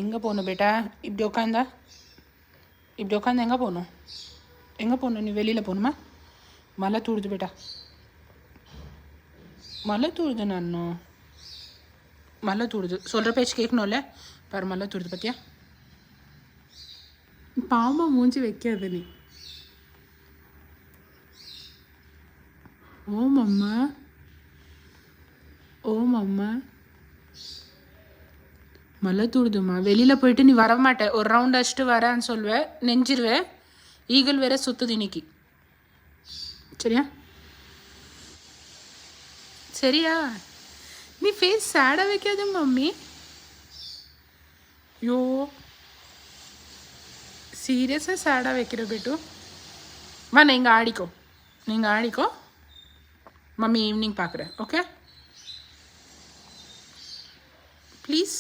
எங்கே போகணும் பேட்டா? இப்படி உட்காந்தா எங்கே போகணும்? நீ வெளியில் போகணுமா? மழை தூடுது பேட்டா, மழை தூடுது. மழை தூடுது. சொல்கிற பேச்சு கேட்கணும்ல. பாரு மழை தூடுது பார்த்தியா? பாம்பா மூஞ்சி வைக்காது நீ. ஓம் அம்மா மழை தூடுதுமா. வெளியில் போயிட்டு நீ வர மாட்டே. ஒரு ரவுண்ட் அடிச்சுட்டு வரேன்னு சொல்லுவேன், நெஞ்சிருவேன். ஈகிள் வேற சுற்றுது இன்னைக்கு. சரியா? நீ ஃபேஸ் சேடாக வைக்காத மம்மி. யோ சீரியஸாக சேடாக வைக்கிற பேட்டு. நீங்கள் ஆடிக்கோ. மம்மி ஈவினிங் பார்க்குறேன். Okay please.